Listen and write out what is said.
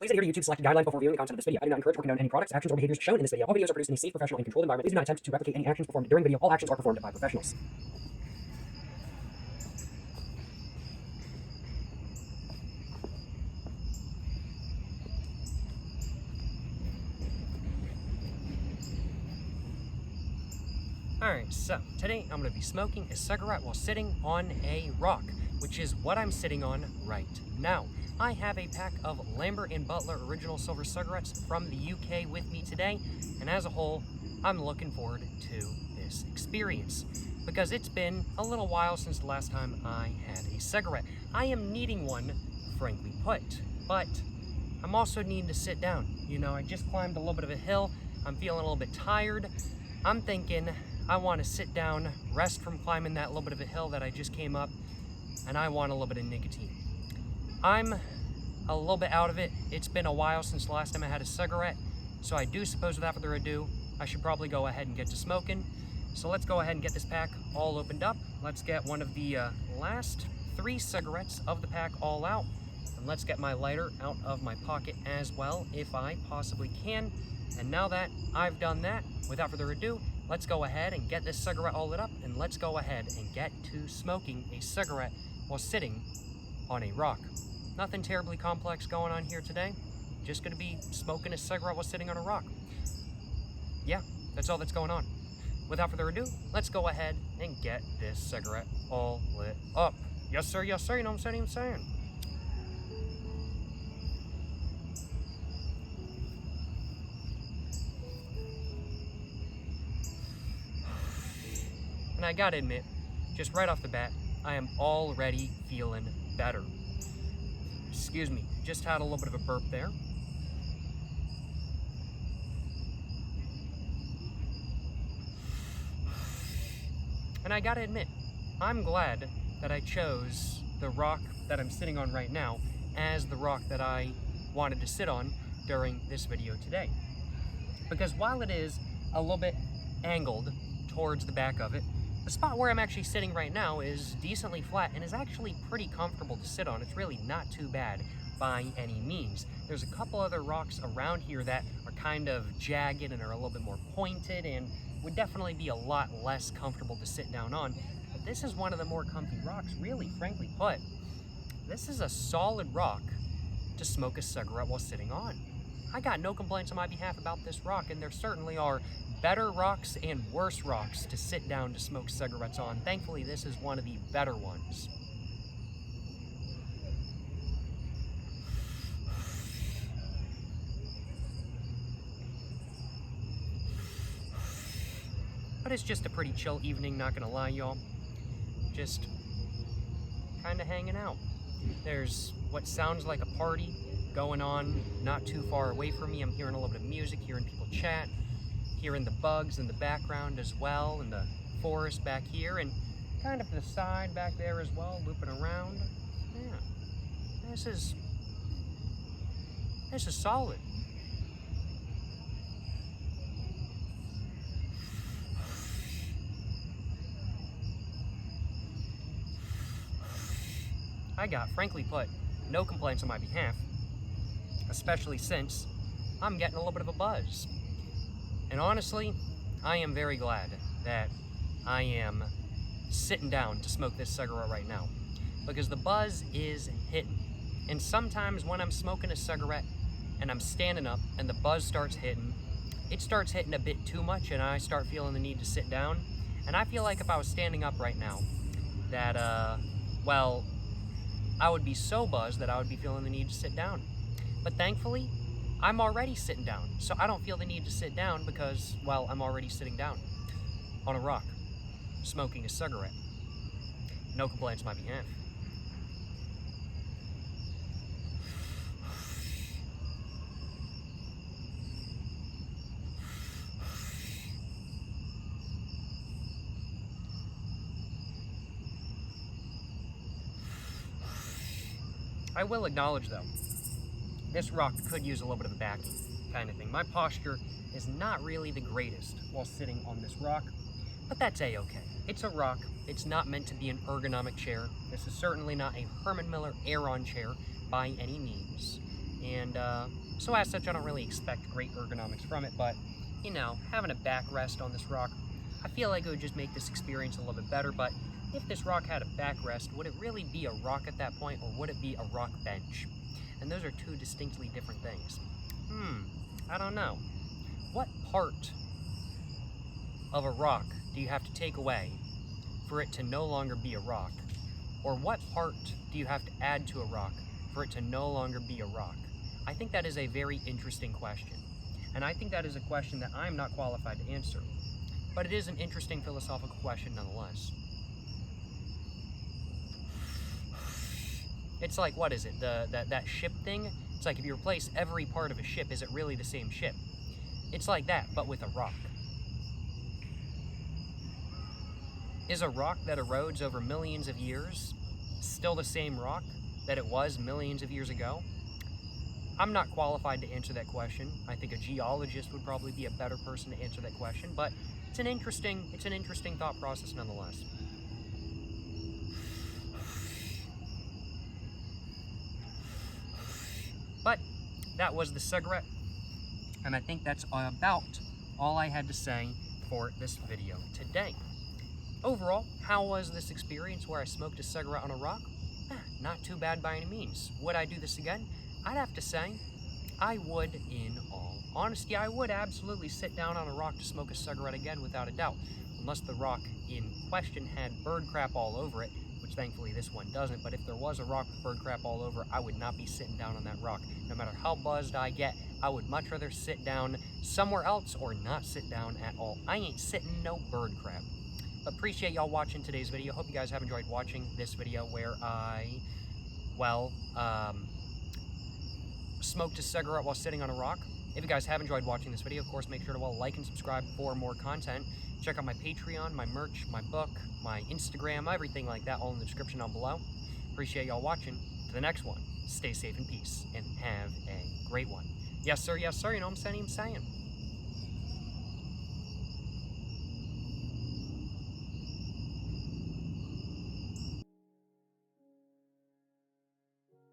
Please adhere to YouTube's selected guidelines before viewing the content of this video. I do not encourage or condone any products, actions, or behaviors shown in this video. All videos are produced in a safe, professional, and controlled environment. Please do not attempt to replicate any actions performed during the video. All actions are performed by professionals. Alright, so today I'm going to be smoking a cigarette while sitting on a rock, which is what I'm sitting on right now. I have a pack of Lambert & Butler Original Silver cigarettes from the UK with me today, and as a whole, I'm looking forward to this experience, because it's been a little while since the last time I had a cigarette. I am needing one, frankly put, but I'm also needing to sit down. You know, I just climbed a little bit of a hill, I'm feeling a little bit tired. I'm thinking I want to sit down, rest from climbing that little bit of a hill that I just came up, and I want a little bit of nicotine. I'm a little bit out of it. It's been a while since the last time I had a cigarette, so I do suppose without further ado, I should probably go ahead and get to smoking. So let's go ahead and get this pack all opened up. Let's get one of the last 3 cigarettes of the pack all out, and let's get my lighter out of my pocket as well, if I possibly can. And now that I've done that, without further ado, let's go ahead and get this cigarette all lit up, and let's go ahead and get to smoking a cigarette while sitting on a rock. Nothing terribly complex going on here today. Just gonna be smoking a cigarette while sitting on a rock. Yeah, that's all that's going on. Without further ado, let's go ahead and get this cigarette all lit up. Yes sir, you know what I'm saying? And I gotta admit, just right off the bat, I am already feeling better. Excuse me, just had a little bit of a burp there. And I gotta admit, I'm glad that I chose the rock that I'm sitting on right now as the rock that I wanted to sit on during this video today. Because while it is a little bit angled towards the back of it, the spot where I'm actually sitting right now is decently flat and is actually pretty comfortable to sit on. It's really not too bad by any means. There's a couple other rocks around here that are kind of jagged and are a little bit more pointed and would definitely be a lot less comfortable to sit down on. But this is one of the more comfy rocks, really, frankly put. This is a solid rock to smoke a cigarette while sitting on. I got no complaints on my behalf about this rock, and there certainly are better rocks and worse rocks to sit down to smoke cigarettes on. Thankfully, this is one of the better ones. But it's just a pretty chill evening, not gonna lie, y'all. Just kinda hanging out. There's what sounds like a party going on not too far away from me. I'm hearing a little bit of music, hearing people chat, hearing the bugs in the background as well, and the forest back here, and kind of the side back there as well, looping around. Yeah, this is solid. I got, frankly put, no complaints on my behalf, especially since I'm getting a little bit of a buzz. And honestly, I am very glad that I am sitting down to smoke this cigarette right now, because the buzz is hitting. And sometimes when I'm smoking a cigarette and I'm standing up and the buzz starts hitting, it starts hitting a bit too much and I start feeling the need to sit down. And I feel like if I was standing up right now, that, well, I would be so buzzed that I would be feeling the need to sit down. But thankfully, I'm already sitting down, so I don't feel the need to sit down because, well, I'm already sitting down on a rock, smoking a cigarette. No complaints on my behalf. I will acknowledge, though, this rock could use a little bit of a backing kind of thing. My posture is not really the greatest while sitting on this rock, but that's a-okay. It's a rock. It's not meant to be an ergonomic chair. This is certainly not a Herman Miller Aeron chair by any means. and so as such I don't really expect great ergonomics from it, but you know, having a backrest on this rock, I feel like it would just make this experience a little bit better. But if this rock had a backrest, would it really be a rock at that point, or would it be a rock bench? And those are two distinctly different things. I don't know. What part of a rock do you have to take away for it to no longer be a rock? Or what part do you have to add to a rock for it to no longer be a rock? I think that is a very interesting question. And I think that is a question that I'm not qualified to answer. But it is an interesting philosophical question nonetheless. It's like, what is it? That ship thing? It's like if you replace every part of a ship, is it really the same ship? It's like that, but with a rock. Is a rock that erodes over millions of years still the same rock that it was millions of years ago? I'm not qualified to answer that question. I think a geologist would probably be a better person to answer that question, but it's an interesting thought process nonetheless. But that was the cigarette, and I think that's about all I had to say for this video today. Overall, how was this experience where I smoked a cigarette on a rock? Not too bad by any means. Would I do this again? I'd have to say, I would in all honesty. I would absolutely sit down on a rock to smoke a cigarette again without a doubt. Unless the rock in question had bird crap all over it, which thankfully this one doesn't, but if there was a rock with bird crap all over, I would not be sitting down on that rock. No matter how buzzed I get, I would much rather sit down somewhere else or not sit down at all. I ain't sitting no bird crap. But appreciate y'all watching today's video. Hope you guys have enjoyed watching this video where I, smoked a cigarette while sitting on a rock. If you guys have enjoyed watching this video, of course, make sure to like and subscribe for more content. Check out my Patreon, my merch, my book, my Instagram, everything like that, all in the description down below. Appreciate y'all watching. To the next one, stay safe and peace, and have a great one. Yes, sir, you know what I'm saying?